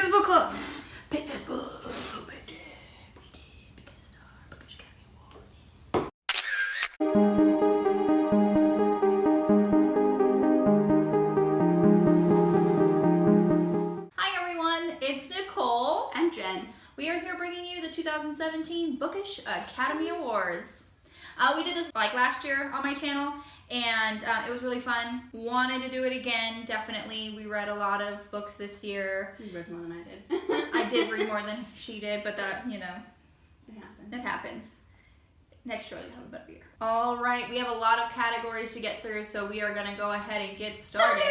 the book club. Pick this book. Who picked it? We did, because it's our Bookish Academy Awards. Hi everyone, it's Nicole And Jen. We are here bringing you the 2017 Bookish Academy Awards. We did this like last year on my channel, and it was really fun. Wanted to do it again, definitely. We read a lot of books this year. You read more than I did. I did read more than she did, but that, you know, It happens. it happens. Next year you'll have a better year. All right, we have a lot of categories to get through, so we are gonna go ahead and get started.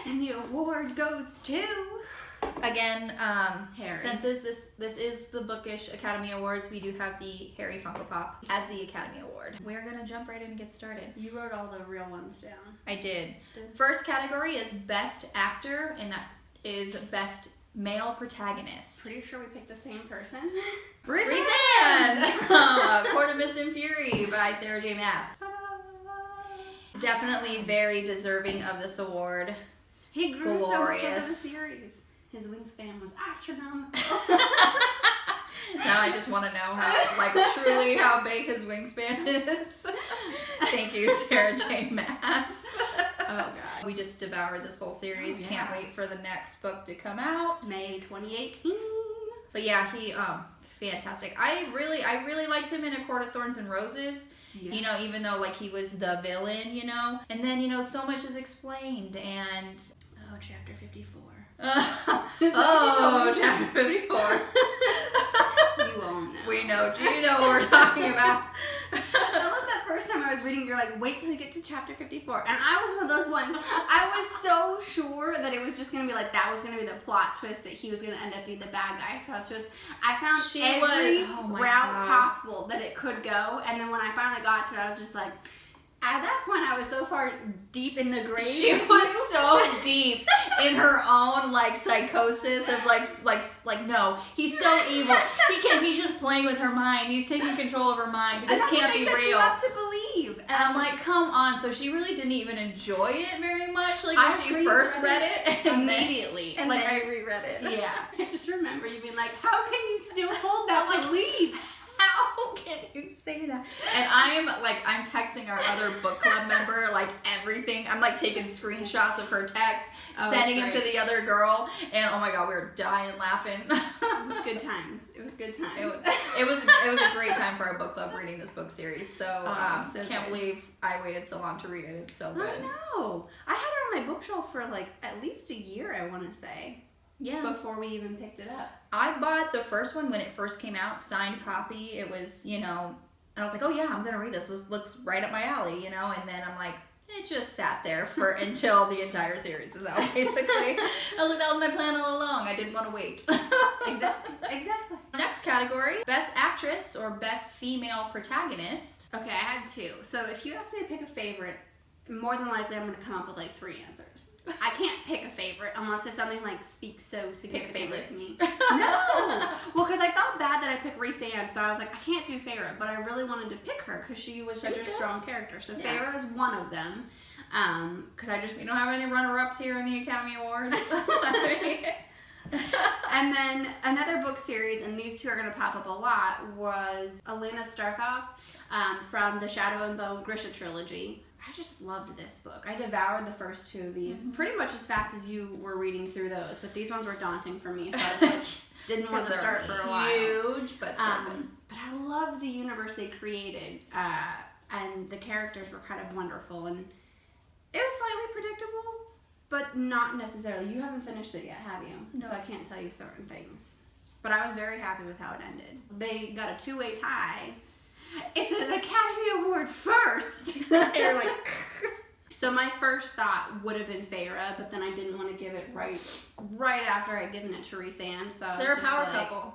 And the award goes to... Again, Harry. since this is the Bookish Academy Awards, we do have the Harry Funko Pop as the Academy Award. We're gonna jump right in and get started. You wrote all the real ones down. I did. First category is Best Actor, and that is Best Male Protagonist. Pretty sure we picked the same person. Rhysand! Court of Mist and Fury by Sarah J. Maas. Definitely very deserving of this award. He grew so much over the Glorious. series. His wingspan was astronomical. Now I just want to know how, like, truly how big his wingspan is. Thank you, Sarah J. Maas. Oh god. We just devoured this whole series. Oh, yeah. Can't wait for the next book to come out. May 2018. But yeah, he fantastic. I really liked him in A Court of Thorns and Roses. Yeah. You know, even though like he was the villain, you know. And then, you know, so much is explained, and Oh, chapter 54. oh, chapter 54. You all know. We know. Do you know what we're talking about? I love that first time I was reading, you're like, wait till you get to chapter 54. And I was one of those ones, I was so sure that it was just going to be like, that was going to be the plot twist, that he was going to end up being the bad guy. So I was just, I found every route possible that it could go. And then when I finally got to it, I was just like, at that point, I was so far deep in the grave. She was so deep in her own like psychosis of like no, he's so evil. He's just playing with her mind. He's taking control of her mind. This can't be real. You have to believe. And I'm like, come on. So she really didn't even enjoy it very much. Like when she first read it, and immediately, and like then I reread it. Yeah, I just remember you being like, how can you still hold that belief? How can you say that? And I'm texting our other book club member, like everything. I'm like taking screenshots of her text, sending them to the other girl, and oh my god, we were dying laughing. It was good times. It was good times. It was a great time for our book club reading this book series. So, so can't believe I waited so long to read it. It's so good. I know. I had it on my bookshelf for like at least a year, I want to say. Yeah. Before we even picked it up. I bought the first one when it first came out, signed copy. It was, you know, and I was like, oh yeah, I'm going to read this. This looks right up my alley, you know, and then I'm like, it just sat there for until the entire series is out, basically. I was like, that was my plan all along. I didn't want to wait. Exactly. Next category, Best Actress or Best Female Protagonist. Okay, I had two. So if you ask me to pick a favorite, more than likely I'm going to come up with like three answers. I can't pick a favorite unless if something like speaks so significantly to me. No! Well, because I felt bad that I picked Rhysand, so I was like, I can't do Feyre, but I really wanted to pick her because she was such a strong character. So Yeah. Feyre is one of them. Because I just... We don't have any runner-ups here in the Academy Awards. And then another book series, and these two are going to pop up a lot, was Elena Starkov from the Shadow and Bone Grisha trilogy. I just loved this book. I devoured the first two of these pretty much as fast as you were reading through those, but these ones were daunting for me, so I like, didn't want to start for a while. Huge, but so good. But I love the universe they created, and the characters were kind of wonderful, and it was slightly predictable, but not necessarily. You haven't finished it yet, have you? No. So I can't tell you certain things. But I was very happy with how it ended. They got a two-way tie. It's an Academy Award first. You're like... So my first thought would have been Feyre, but then I didn't want to give it right after I'd given it to Rhysand. So They're a power couple.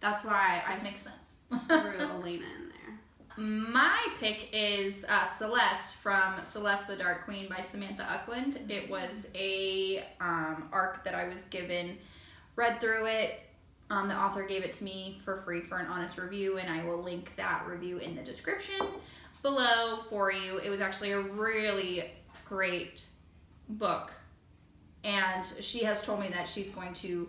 That's why Just I makes sense. threw Elena in there. My pick is Celeste from Celeste the Dark Queen by Samantha Uckland. It was a arc that I was given, read through it. The author gave it to me for free for an honest review, and I will link that review in the description below for you. It was actually a really great book, and she has told me that she's going to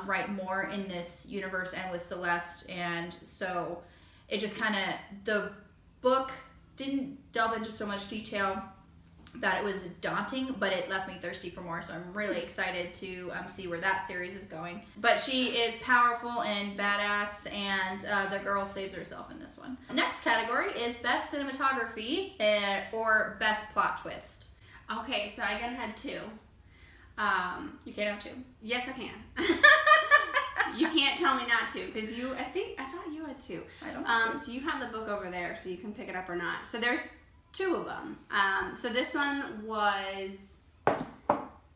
write more in this universe and with Celeste. And so it just kind of, the book didn't delve into so much detail that it was daunting, but it left me thirsty for more. So I'm really excited to see where that series is going. But she is powerful and badass, and the girl saves herself in this one. Next category is best cinematography or best plot twist. Okay, so I again had 2. You can't have 2. Yes, I can. You can't tell me not to, because I thought you had 2. I don't have 2. So you have the book over there, so you can pick it up or not. So there's 2 of them. So this one was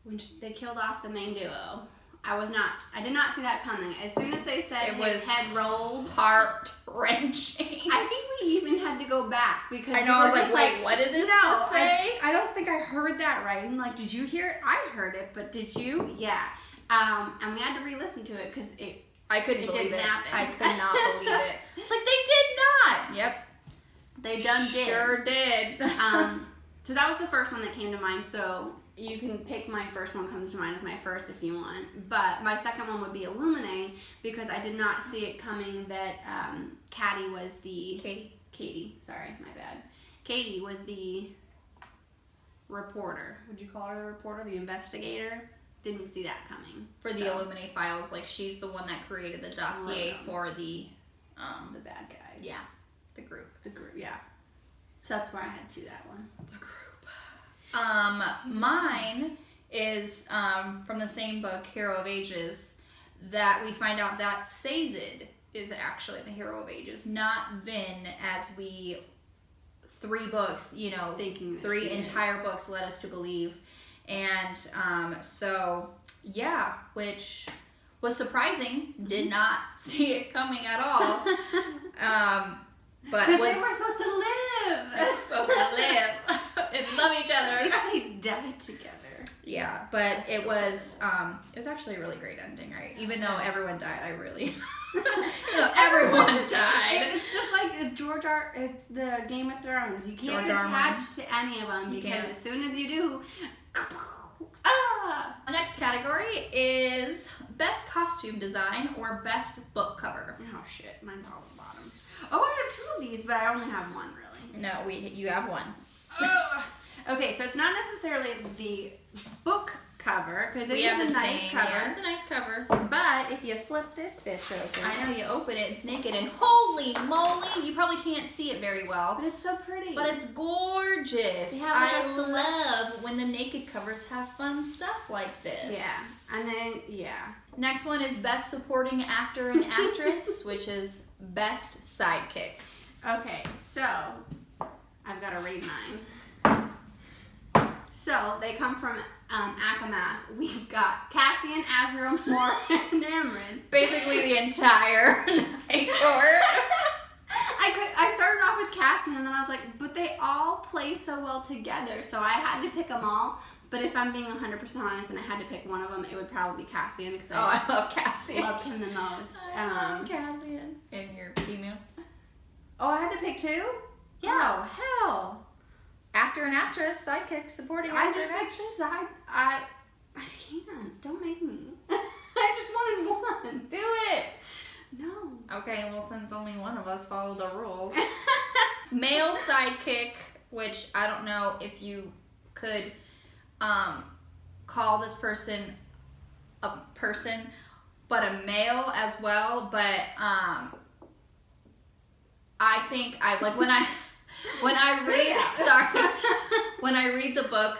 when they killed off the main duo. I did not see that coming. As soon as they said his head rolled, heart-wrenching. I think we even had to go back because I know, I was like, wait, what did this just say? I don't think I heard that right. And like, did you hear it? I heard it, but did you? Yeah. And we had to re-listen to it because I couldn't believe didn't it. happen. I could not believe it. It's like, they did not. Yep. They done did. Sure did. So that was the first one that came to mind. So you can pick my first one comes to mind as my first if you want. But my second one would be Illuminate because I did not see it coming that Katie was the... Katie. Sorry, my bad. Katie was the reporter. Would you call her the reporter? The investigator? Didn't see that coming. For the Illuminate files, like she's the one that created the dossier for the bad guys. Yeah. The group, yeah. So that's why I had 2 that one. The group. Mine is from the same book, Hero of Ages, that we find out that Sazed is actually the Hero of Ages, not Vin, as we 3 books, thinking 3 entire books led us to believe. And so yeah, which was surprising. Did not see it coming at all. But because they were supposed to live. And love each other. They died together. Yeah, but it was actually a really great ending, right? Even though everyone died, I really everyone died. It's just like it's the Game of Thrones. You can't attach to any of them because as soon as you do, The next category is best costume design or best book cover. Oh shit, mine's all at the bottom. Oh, I have 2 of these, but I only have 1 really. No, you have 1. Okay, so it's not necessarily the book cover because it is a nice cover. Yeah, it's a nice cover. But if you flip this bitch open, I know, you open it, it's naked, and holy moly, you probably can't see it very well. But it's so pretty. But it's gorgeous. I love when the naked covers have fun stuff like this. Yeah, and then Next one is best supporting actor and actress, which is best sidekick. Okay, so I've got to read mine. So they come from Akamath. We've got Cassian, Azrael, Moore, and Amryn. Basically the entire night court. I started off with Cassian, and then I was like, but they all play so well together, so I had to pick them all. But if I'm being 100% honest and I had to pick one of them, it would probably be Cassian because I love Cassian. Loved him the most. I love Cassian. And you're female. Oh, I had to pick 2? Yeah. Oh, hell. Actor and actress, sidekick, supporting actor and actress. I can't. Don't make me. I just wanted 1. Do it. No. Okay, well, since only one of us followed the rules. Male sidekick, which I don't know if you could call this person a person, but a male as well. But I think when I read when I read the book,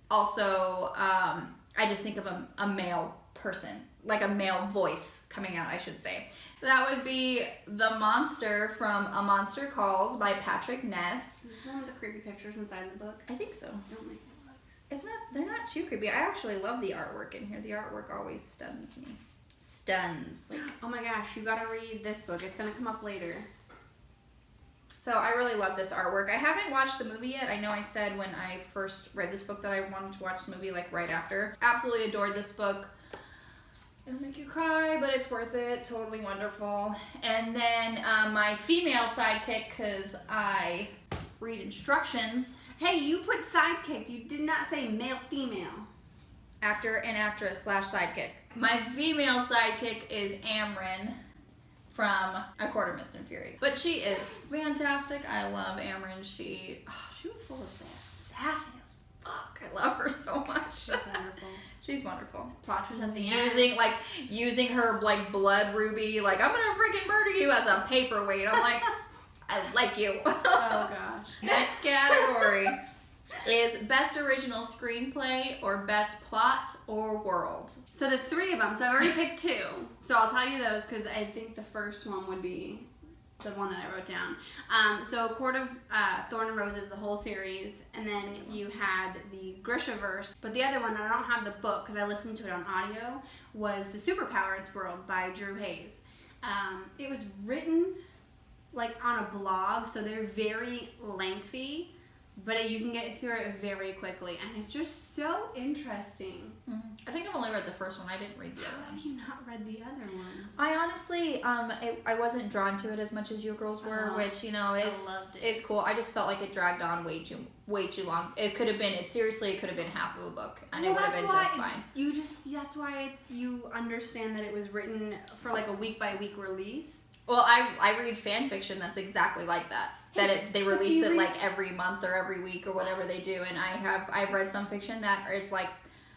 also I just think of a male person, like a male voice coming out, I should say. That would be the monster from A Monster Calls by Patrick Ness. Is this one of the creepy pictures inside the book? I think so. Don't make me look. They're not too creepy. I actually love the artwork in here. The artwork always stuns me. Like, oh my gosh, you gotta read this book. It's gonna come up later. So I really love this artwork. I haven't watched the movie yet. I know I said when I first read this book that I wanted to watch the movie like right after. Absolutely adored this book. It'll make you cry, but it's worth it. Totally wonderful. And then my female sidekick, because I read instructions. Hey, you put sidekick. You did not say male, female. Actor and actress / sidekick. My female sidekick is Amryn from A Quarter Mist and Fury. But she is fantastic. I love Amryn. She was full of sass. Sassy as fuck. I love her so much. She's wonderful. She's wonderful. Plot twist at the end. Using her like blood ruby, like I'm gonna freaking murder you as a paperweight. I'm like, I like you. Oh gosh. Next category is best original screenplay or best plot or world. So the three of them. So I've already picked two. So I'll tell you those because I think the first one would be the one that I wrote down. So Court of Thorn and Roses, the whole series, and then you had the Grishaverse. But the other one, and I don't have the book because I listened to it on audio, was The Superpowered World by Drew Hayes. It was written like on a blog, so they're very lengthy, but you can get through it very quickly, and it's just so interesting. Mm-hmm. I think I've only read the first one. I didn't read the other How ones. have you not read the other ones? I honestly, I wasn't drawn to it as much as you girls were, which is loved it. is cool. I just felt like it dragged on way too long. It could have been. It could have been half of a book, and it would have been just fine. That's why you understand that it was written for like a week by week release. Well, I read fan fiction that's exactly like that. They release it like every month or every week or whatever they do, and I've read some fiction that is like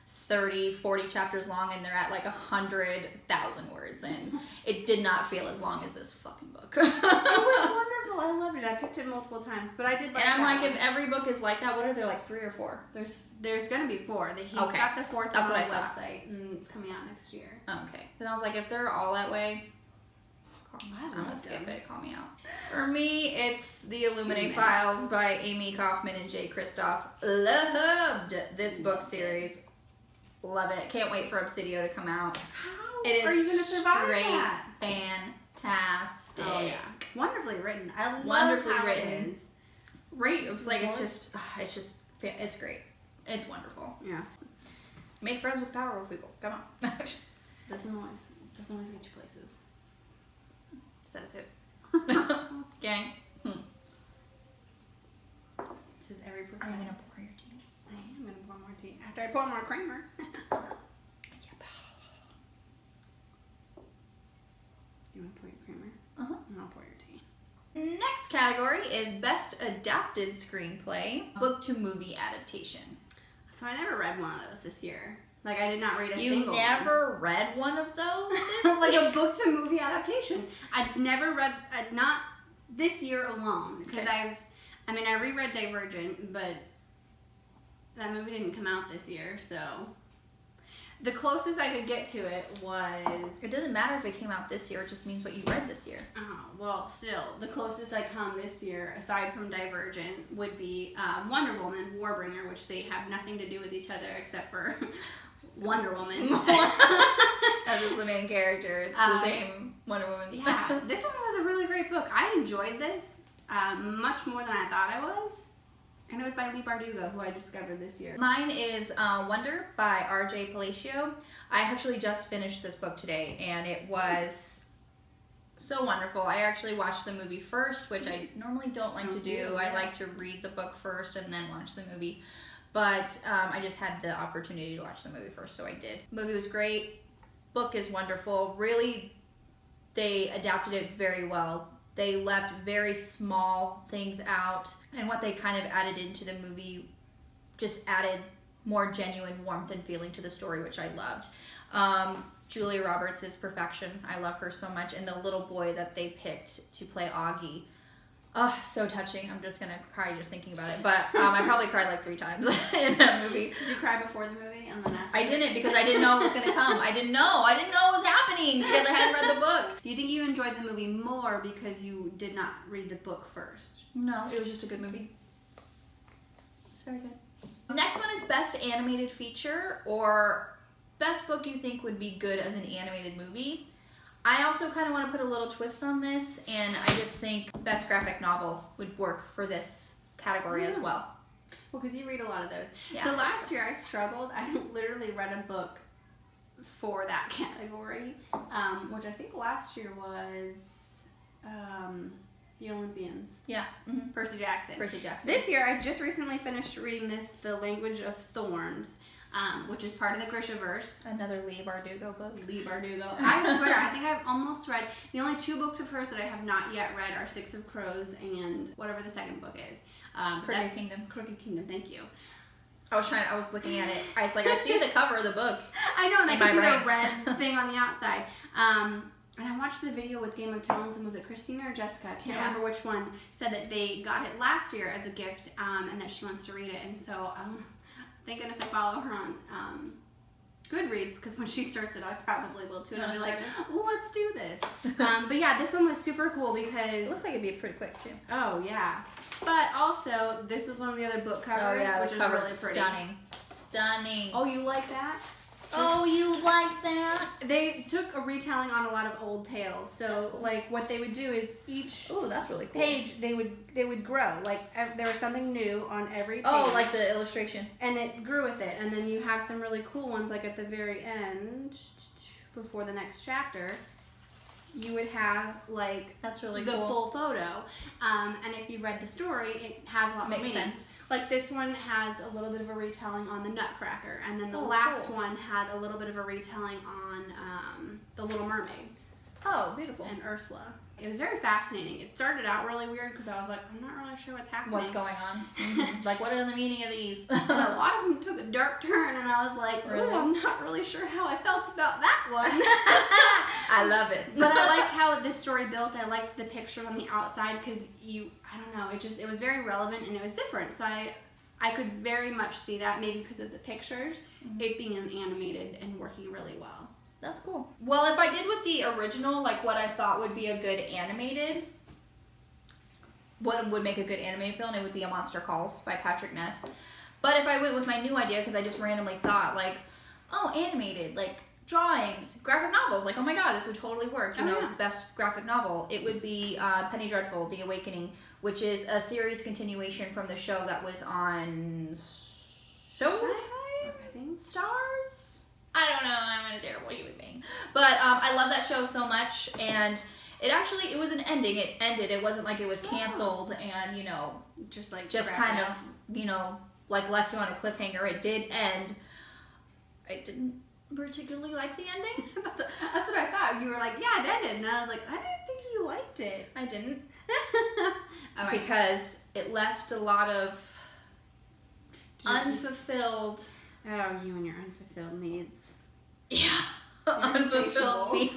30, 40 chapters long, and they're at like 100,000 words, and it did not feel as long as this fucking book. It was wonderful. I loved it. I picked it multiple times, but I did like. And I'm like, if every book is like that, what are there, like 3 or 4? There's gonna be 4. He's got the 4th That's on what the I thought. website, and it's coming out next year. Okay. And I was like, if they're all that way, I'm gonna skip it. Call me out. For me, it's The Illuminate Files by Amy Kaufman and Jay Kristoff. Loved this book series. Love it. Can't wait for Obsidio to come out. How It is are you gonna survive straight that? fantastic. Oh yeah, wonderfully written. I love Wonderfully how written. It is. Right? It's like it's great. It's wonderful. Yeah. Make friends with powerful people. Come on. Doesn't always get you places. Says who? Gang. Says every book. Are you gonna pour your tea? I am gonna pour more tea after I pour more creamer. You wanna pour your creamer? Uh-huh. And I'll pour your tea. Next category is Best Adapted Screenplay, Book to Movie Adaptation. So I never read one of those this year. Like I did not read a You single never read one of those? like a book to movie adaptation. I'd never read, not this year alone, because Okay. I reread Divergent, but that movie didn't come out this year, so the closest I could get to it was. It doesn't matter if it came out this year, it just means what you read this year. Oh, well, still, the closest I come this year, aside from Divergent, would be Wonder Woman, Warbringer, which they have nothing to do with each other except for Wonder Woman. As is the main character. It's the same Wonder Woman. Yeah, this one was a really great book. I enjoyed this much more than I thought I was. And it was by Lee Bardugo, who I discovered this year. Mine is Wonder by R.J. Palacio. I actually just finished this book today, and it was so wonderful. I actually watched the movie first, which I normally don't like to do. I like to read the book first and then watch the movie. But I just had the opportunity to watch the movie first, so I did. The movie was great. Book is wonderful. Really, they adapted it very well. They left very small things out, and what they kind of added into the movie just added more genuine warmth and feeling to the story, which I loved. Julia Roberts is perfection. I love her so much, and the little boy that they picked to play Augie. Oh, so touching. I'm just going to cry just thinking about it. But I probably cried like 3 times in that movie. Did you cry before the movie and then after? I didn't, because I didn't know it was going to come. I didn't know what was happening because I hadn't read the book. Do you think you enjoyed the movie more because you did not read the book first? No, it was just a good movie. It's very good. Next one is Best Animated Feature, or best book you think would be good as an animated movie. I also kind of want to put a little twist on this, and I just think Best Graphic Novel would work for this category as well. Well, because you read a lot of those. Yeah. So last year I struggled. I literally read a book for that category, which I think last year was The Olympians. Yeah. Mm-hmm. Percy Jackson. Percy Jackson. This year, I just recently finished reading this, The Language of Thorns, which is part of the Grishaverse. Another Leigh Bardugo book. Leigh Bardugo. I swear, I think I've almost read, the only 2 books of hers that I have not yet read are Six of Crows and whatever the second book is. Crooked Kingdom. Crooked Kingdom, thank you. I was looking at it. I was like, I see the cover of the book. I know, and I In can see my the red thing on the outside. And I watched the video with Game of Thrones, and was it Christina or Jessica? I can't remember which one, said that they got it last year as a gift, and that she wants to read it. And so, thank goodness I follow her on Goodreads, because when she starts it, I probably will too. And I'll be like, well, let's do this. But yeah, this one was super cool because... It looks like it'd be pretty quick too. Oh, yeah. But also, this was one of the other book covers, which is really pretty. Stunning. Stunning. Oh, you like that? Oh, you like that? They took a retelling on a lot of old tales. So, cool. Like, what they would do is each that's really cool. page, they would grow. Like, there was something new on every page. Oh, like the illustration. And it grew with it. And then you have some really cool ones, like at the very end, before the next chapter, you would have, like, that's really the cool. full photo. And if you read the story, it has a lot more meaning. Makes sense. Like, this one has a little bit of a retelling on the Nutcracker, and then the cool. one had a little bit of a retelling on the Little Mermaid. Oh, beautiful. And Ursula. It was very fascinating. It started out really weird because I was like, I'm not really sure what's happening. What's going on? Mm-hmm. Like, what are the meaning of these? And a lot of them took a dark turn, and I was like, really? I'm not really sure how I felt about that one. I love it. But I liked how this story built. I liked the picture on the outside because I don't know, it was very relevant and it was different. So I could very much see that, maybe because of the pictures, it being animated and working really well. That's cool. Well, if I did with the original, like what I thought would be a good animated, what would make a good animated film, it would be A Monster Calls by Patrick Ness. But if I went with my new idea, because I just randomly thought, like, oh, animated, like drawings, graphic novels, like, oh my god, this would totally work, you know, best graphic novel, it would be Penny Dreadful, The Awakening, which is a series continuation from the show that was on Showtime? I think. Stars? I don't know, I'm a terrible human being. But I love that show so much, and it was an ending. It ended. It wasn't like it was canceled and, you know, just kind of, you know, like left you on a cliffhanger. It did end. I didn't particularly like the ending. That's what I thought. You were like, yeah, it ended. And I was like, I didn't think you liked it. I didn't. Because it left a lot of unfulfilled... Oh, you and your unfulfilled needs. Yeah. Unfulfilled needs.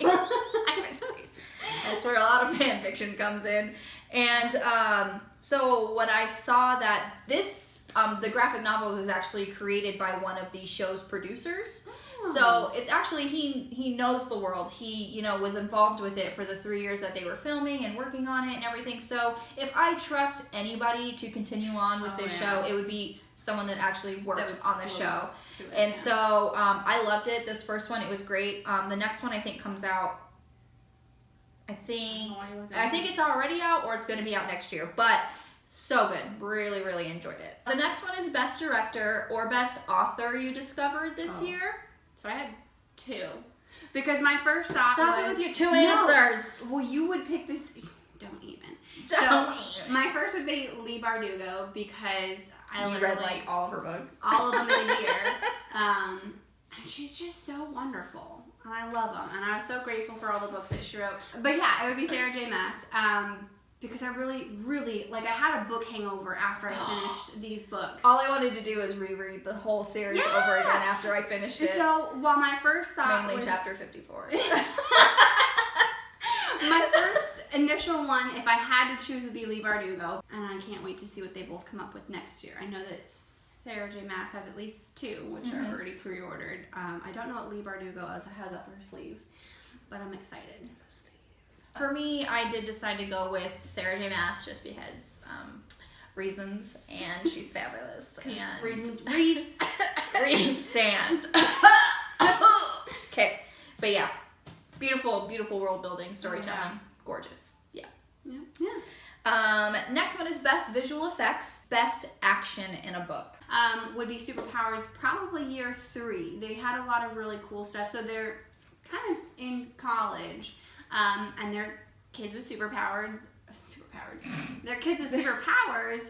That's where a lot of fan fiction comes in. And so when I saw that this, the graphic novels is actually created by one of the show's producers. Oh. So it's actually, he knows the world. He, you know, was involved with it for the 3 years that they were filming and working on it and everything. So if I trust anybody to continue on with this show, it would be someone that actually worked on the show. And so I loved it. This first one, it was great. The next one I think comes out, I think it's already out or it's going to be out next year. But so good. Really, really enjoyed it. The next one is Best Director or Best Author you discovered this year. So I had 2. Because my first thought was... Stop with your 2 answers. Well, you would pick this... Don't even. My first would be Leigh Bardugo because... I read like all of her books. All of them in a year. And she's just so wonderful. And I love them. And I was so grateful for all the books that she wrote. But yeah, it would be Sarah J. Maas. Because I really, really, like I had a book hangover after I finished these books. All I wanted to do was reread the whole series over again after I finished it. So, while my first thought Mainly chapter 54. My first initial one, if I had to choose, would be Leigh Bardugo. And I can't wait to see what they both come up with next year. I know that Sarah J. Maas has at least 2, which are already pre-ordered. I don't know what Leigh Bardugo has up her sleeve, but I'm excited. For me, I did decide to go with Sarah J. Maas just because reasons, and she's fabulous. And reasons. Sand. Okay, but yeah, beautiful, beautiful world building, storytelling, gorgeous. Yeah. Next one is Best Visual Effects, Best Action in a Book. Would be Superpowers, probably year 3. They had a lot of really cool stuff. So they're kind of in college, and they're kids with superpowers. superpowers. They're kids with superpowers,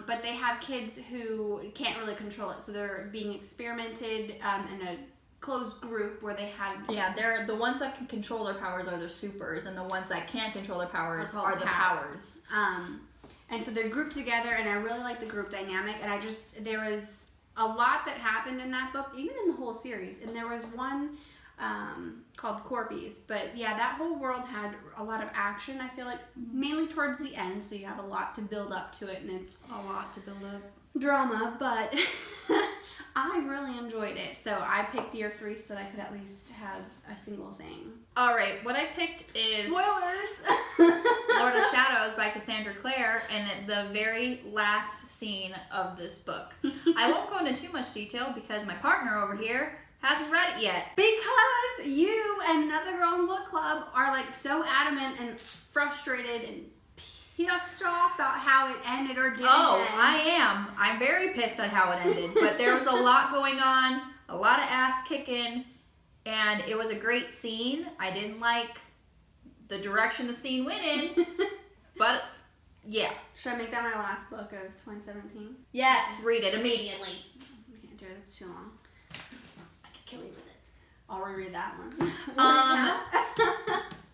but they have kids who can't really control it. So they're being experimented in a closed group where they had... Yeah, they're the ones that can control their powers are the supers, and the ones that can't control their powers are the powers. And so they're grouped together, and I really like the group dynamic, and there was a lot that happened in that book, even in the whole series, and there was one called Corpies, but yeah, that whole world had a lot of action, I feel like, mainly towards the end, so you have a lot to build up to it, and it's A lot to build up. drama, but I really enjoyed it, so I picked year 3 so that I could at least have a single thing. All right, what I picked is Spoilers! Lord of Shadows by Cassandra Clare, and the very last scene of this book. I won't go into too much detail because my partner over here hasn't read it yet. Because you and another girl in book club are like so adamant and frustrated and pissed off about how it ended or didn't end. I am. I'm very pissed at how it ended, but there was a lot going on, a lot of ass kicking, and it was a great scene. I didn't like the direction the scene went in, but yeah. Should I make that my last book of 2017? Yes, read it immediately. I can't do it, it's too long. I could kill you with it. I'll reread that one.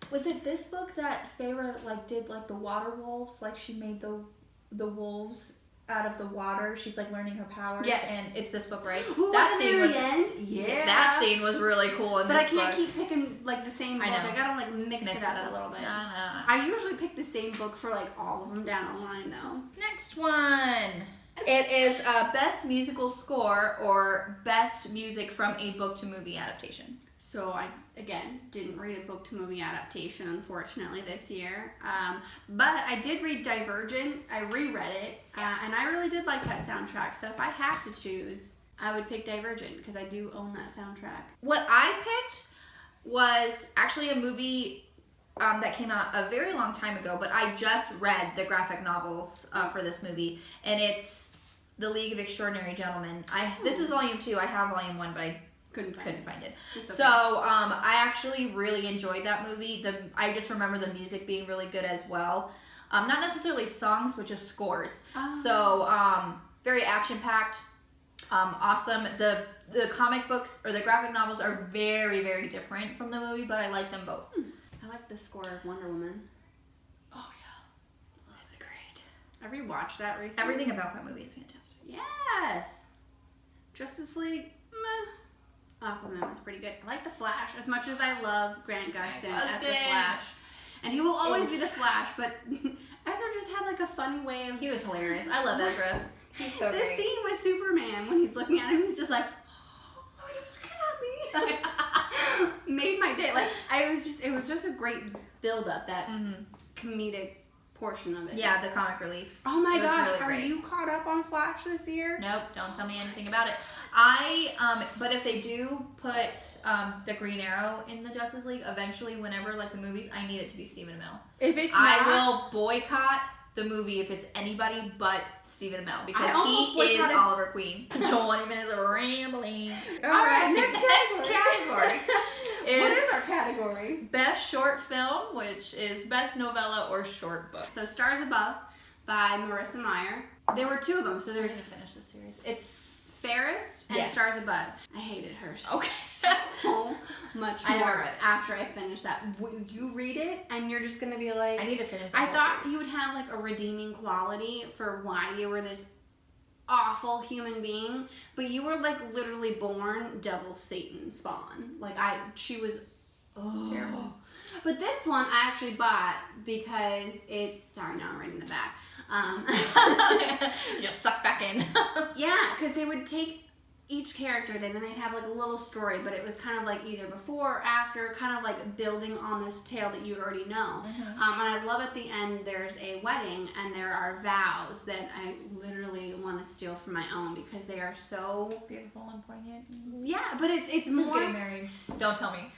Was it this book that Feyre did the water wolves? Like she made the wolves out of the water. She's learning her powers. Yes. And it's this book, right? Ooh, that scene was yeah. That scene was really cool in but this book. But I can't keep picking the same book. I gotta mix it up a little bit. I usually pick the same book for all of them down the line though. Next one. It is best musical score or best music from a book to movie adaptation. So I, again, didn't read a book to movie adaptation, unfortunately, this year. But I did read Divergent. I reread it, and I really did like that soundtrack. So if I had to choose, I would pick Divergent, because I do own that soundtrack. What I picked was actually a movie that came out a very long time ago, but I just read the graphic novels for this movie, and it's The League of Extraordinary Gentlemen. This is volume 2. I have volume 1, but I couldn't find it. So I actually really enjoyed that movie. I just remember the music being really good as well. Not necessarily songs, but just scores. So very action packed. Awesome. The comic books or the graphic novels are very, very different from the movie, but I like them both. I like the score of Wonder Woman. Oh yeah, it's great. I rewatched that recently. Everything about that movie is fantastic. Yes. Justice League. Meh. Aquaman was pretty good. I like the Flash as much as I love Grant Gustin as the Flash, and he will always be the Flash. But Ezra just had a funny way of. He was hilarious. I love Ezra. He's so this great. scene with Superman when he's looking at him, he's just like, "Oh, he's looking at me." Made my day. It was just a great build up, that comedic portion of it. Yeah, the comic relief. Oh my gosh, really are great. you caught up on Flash this year? Nope, don't tell me anything about it. But if they do put the Green Arrow in the Justice League, eventually, whenever the movies, I need it to be Stephen Amell. If it's I will boycott the movie if it's anybody but Stephen Amell, because he is Oliver Queen. 20 minutes of rambling. All right, next category what is our category? Best short film, which is best novella or short book. So Stars Above by Marissa Meyer. There were 2 of them, so there's to finish the series. It's Fairest and Yes. Stars Above. I hated her so much I never more read it. after I finished that. You read it and you're just gonna be like, I need to finish the I whole thought series. you would have a redeeming quality for why you were this awful human being, but you were literally born devil Satan spawn. She was terrible. But this one I actually bought because it's, sorry, now I'm reading the back. Just suck back in. Yeah, because they would take each character then and they'd have a little story, but it was kind of either before or after, kind of building on this tale that you already know. And I love at the end there's a wedding and there are vows that I literally want to steal for my own because they are so Beautiful and poignant. Yeah, but it's Who's more. getting married? Don't tell me.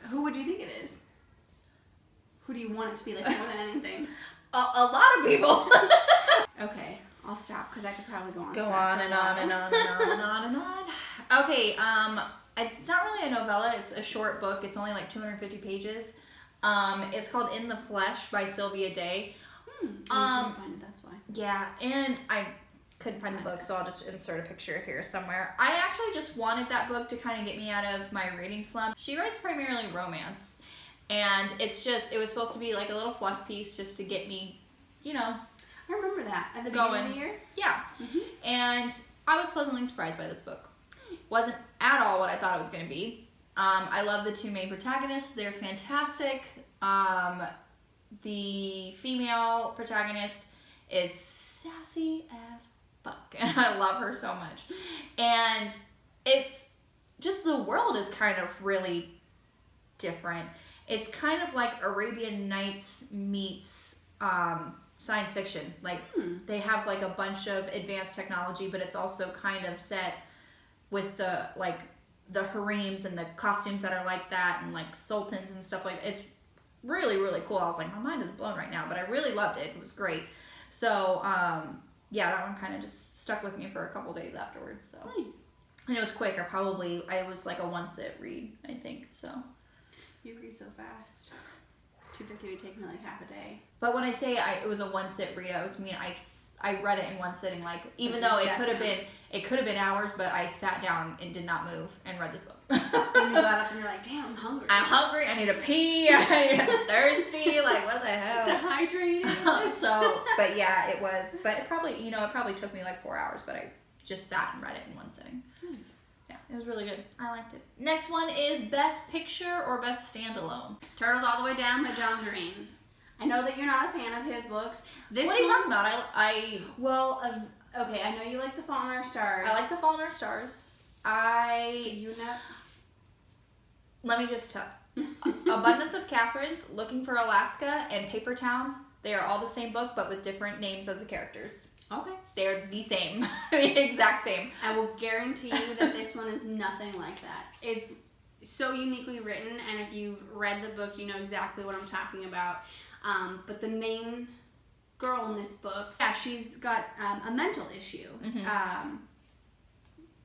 Who would you think it is? Who do you want it to be more than anything? A lot of people. Okay, I'll stop because I could probably go on. Go on and on and on and on and on and on. Okay, it's not really a novella. It's a short book. It's only 250 pages. It's called In the Flesh by Sylvia Day. You couldn't find it, that's why. Yeah, and I couldn't find the book, so I'll just insert a picture here somewhere. I actually just wanted that book to kind of get me out of my reading slump. She writes primarily romance, and it was supposed to be like a little fluff piece just to get me, you know, I remember that at the going. beginning of the year. Yeah, and I was pleasantly surprised by this book. Wasn't at all what I thought it was going to be. I love the two main protagonists. They're fantastic. The female protagonist is sassy as fuck, and I love her so much. And it's just, the world is kind of really different. It's kind of like Arabian Nights meets science fiction. Like they have like a bunch of advanced technology, but it's also kind of set with the harems and the costumes that are like that, and like sultans and stuff like that. It's really, really cool. I was like, my mind is blown right now, but I really loved it. It was great. So yeah, that one kind of just stuck with me for a couple days afterwards. So Nice. And it was quick. I was like a one sit read, I think. So You read so fast. 250 would take me like half a day. but when I say it was a one sit read, I read it in one sitting. Like, even Like though you it sat could have been hours, but I sat down and did not move and read this book. And you got up and you're like, damn, I'm hungry. I'm hungry. I need to pee. I'm thirsty. Like, what the hell? Dehydrated. But yeah, it was. But it probably took me like 4 hours. But I just sat and read it in one sitting. Nice. Yeah, it was really good. I liked it. Next one is Best Picture or Best Standalone. Turtles All the Way Down by John Green. I know that you're not a fan of his books. What are you talking about? Okay, I know you like The Fault in Our Stars. I like The Fault in Our Stars. You know. Let me just tell. Abundance of Catherines, Looking for Alaska, and Paper Towns. They are all the same book, but with different names as the characters. Okay. They're the same. The exact same. I will guarantee you that this one is nothing like that. It's so uniquely written, and if you've read the book, you know exactly what I'm talking about. But the main girl in this book, yeah, she's got a mental issue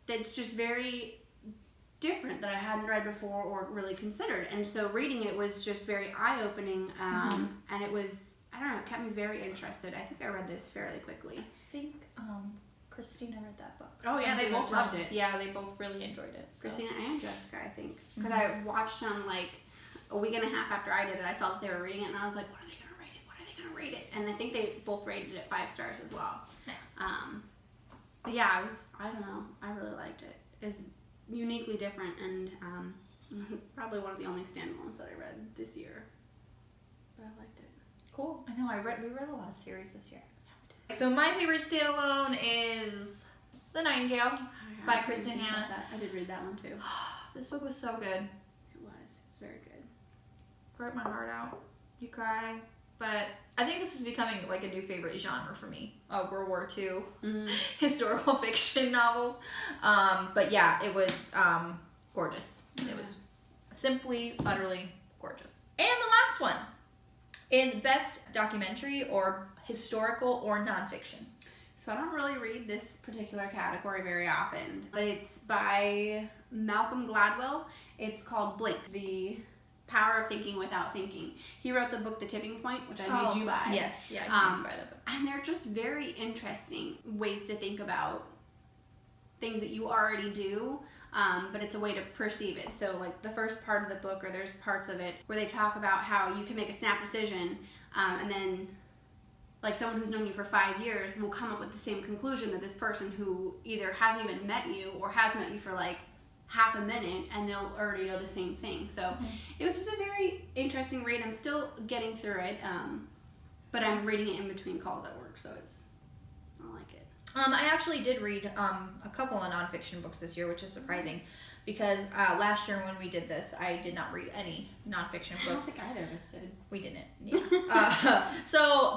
that's just very different that I hadn't read before or really considered. And so reading it was just very eye-opening, and it was, I don't know, it kept me very interested. I think I read this fairly quickly. I think Christina read that book. Oh yeah, they both loved it. Yeah, they both really enjoyed it. So. Christina and Jessica, I think. Because I watched them like a week and a half after I did it. I saw that they were reading it, and I was like, what are they going to rate it? What are they going to rate it? And I think they both rated it 5 stars as well. Nice. But yeah, I don't know. I really liked it. It's uniquely different, and probably one of the only standalones that I read this year. But I liked it. Cool. I know. We read a lot of series this year. So my favorite standalone is The Nightingale by Kristen Hanna. I did read that one too. This book was so good. It was very good. Broke my heart out. You cry. But I think this is becoming like a new favorite genre for me. World War II historical fiction novels. But yeah, it was gorgeous. It was simply, utterly gorgeous. And the last one is Best Documentary or Historical or Nonfiction. So I don't really read this particular category very often, but it's by Malcolm Gladwell. It's called Blink, The Power of Thinking Without Thinking. He wrote the book The Tipping Point, which I made you buy. Yes, yeah, I made you buy that book. And they're just very interesting ways to think about things that you already do, but it's a way to perceive it. So like the first part of the book, or there's parts of it where they talk about how you can make a snap decision, and then like someone who's known you for 5 years will come up with the same conclusion that this person who either hasn't even met you or has met you for like half a minute, and they'll already know the same thing. So it was just a very interesting read. I'm still getting through it, but I'm reading it in between calls at work, so I like it. I actually did read a couple of nonfiction books this year, which is surprising because last year when we did this, I did not read any nonfiction books. I don't think either of us did. We didn't. Yeah.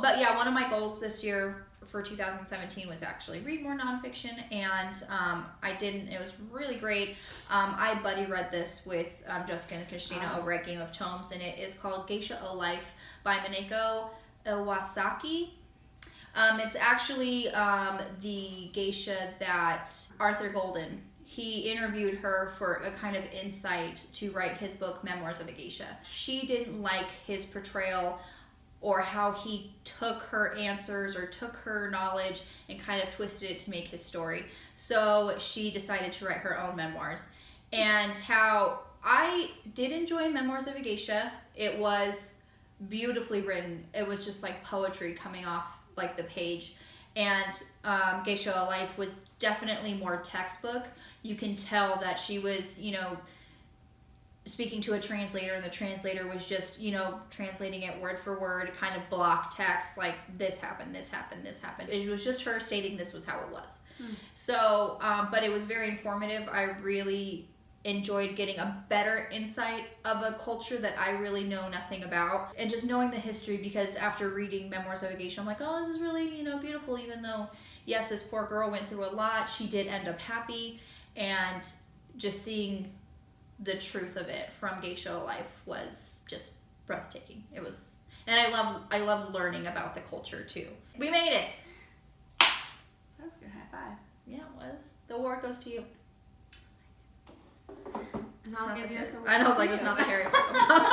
But yeah, one of my goals this year for 2017 was actually read more nonfiction, and I didn't. It was really great. I buddy read this with Jessica and Christina over at Game of Tomes, and it is called Geisha O Life by Minako Iwasaki. It's actually the geisha that Arthur Golden, he interviewed her for a kind of insight to write his book, Memoirs of a Geisha. She didn't like his portrayal or how he took her answers or took her knowledge and kind of twisted it to make his story. So she decided to write her own memoirs. And how I did enjoy Memoirs of a Geisha. It was beautifully written. It was just like poetry coming off like the page. And Geisha Life was definitely more textbook. You can tell that she was, you know, speaking to a translator, and the translator was just, you know, translating it word for word, kind of block text, like this happened, this happened, this happened. It was just her stating this was how it was. So, but it was very informative. I really enjoyed getting a better insight of a culture that I really know nothing about, and just knowing the history, because after reading Memoirs of a Geisha, I'm like, oh, this is really, you know, beautiful. Even though, yes, this poor girl went through a lot, she did end up happy, and just seeing the truth of it from Geisha Life was just breathtaking. It was, and I love learning about the culture too. We made it. That was a good high five. Yeah, it was. The award goes to you. And I'll give you this award. I know, it's like it's not the Harry Potter.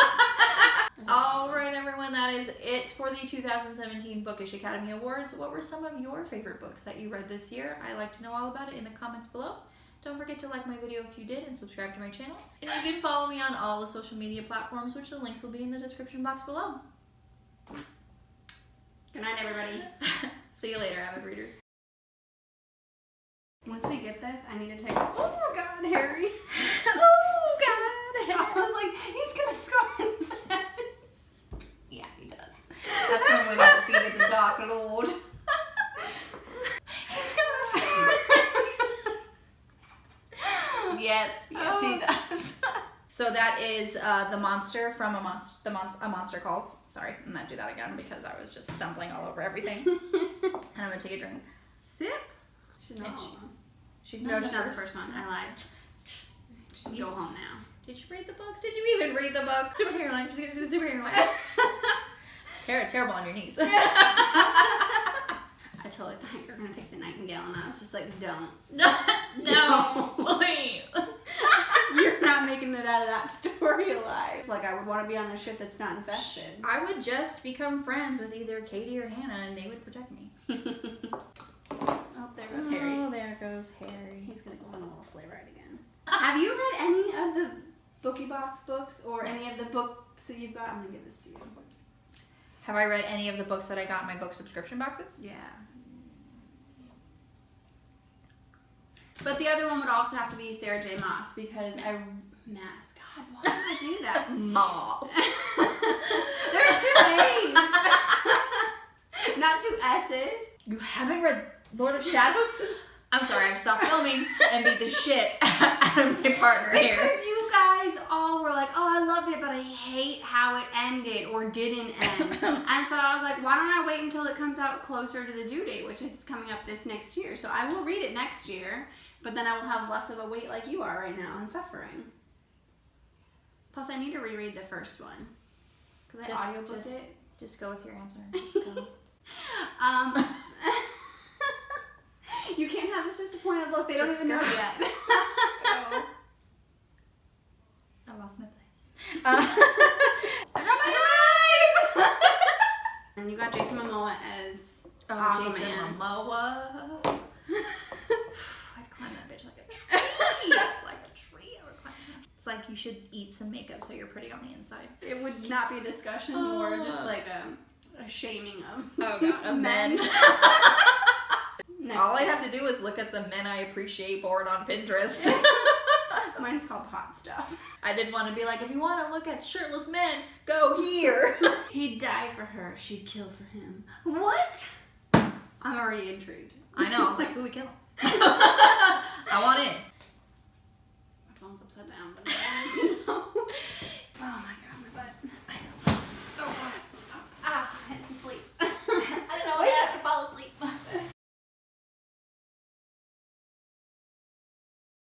All right, everyone, that is it for the 2017 Bookish Academy Awards. What were some of your favorite books that you read this year? I'd like to know all about it in the comments below. Don't forget to like my video if you did, and subscribe to my channel. And you can follow me on all the social media platforms, which the links will be in the description box below. Good night, everybody. See you later, avid readers. Once we get this, I need to take. Oh God, Harry! Oh God, I was like, he's gonna score his head. Yeah, he does. That's when we have to feed it the Dark Lord. He's gonna score. Yes, he does. So that is the monster from A Monster Calls. Sorry, I'm gonna do that again because I was just stumbling all over everything. And I'm gonna take a drink. Sip. She's not. She's No, not she's not the first one. I lied. Just go home now. Did you read the books? Did you even read the book? Superhero line. She's gonna do the superhero line. Terrible on your knees. I totally thought you were gonna pick the Nightingale, and I was just like, don't. No, please. You're not making it out of that story alive. Like, I would want to be on the ship that's not infested. I would just become friends with either Katie or Hannah, and they would protect me. Oh, there goes Harry. Oh, there goes Harry. He's gonna go on a little sleigh ride again. Have you read any of the Bookie Box books, or any of the books that you've got? I'm gonna give this to you. Have I read any of the books that I got in my book subscription boxes? Yeah. But the other one would also have to be Sarah J. Maas, because God, why did I do that? Moss. There's 2 A's. Not 2 S's. You haven't read Lord of Shadows? I'm sorry, I have to stop filming and beat the shit out of my partner here. Because you guys all were like, oh, I loved it, but I hate how it ended or didn't end. And so I was like, why don't I wait until it comes out closer to the due date, which is coming up this next year. So I will read it next year, but then I will have less of a wait like you are right now and suffering. Plus, I need to reread the first one. Because I audiobooked it. Just go with your answer. Just go. You can't have this disappointed look. They don't even know yet. I lost my place. I dropped my drive! And you got Jason Momoa as Jason Momoa. I'd climb that bitch like a tree. Like a tree. I would climb that. It's like you should eat some makeup so you're pretty on the inside. It would not be a discussion, more just like a shaming of men. All I year. have to do is look at the men I appreciate board on Pinterest. Mine's called Hot Stuff. I did want to be like, if you want to look at shirtless men, go here. He'd die for her. She'd kill for him. What? I'm already intrigued. I know. I was like, who would kill? I want in. My phone's upside down, but I don't know.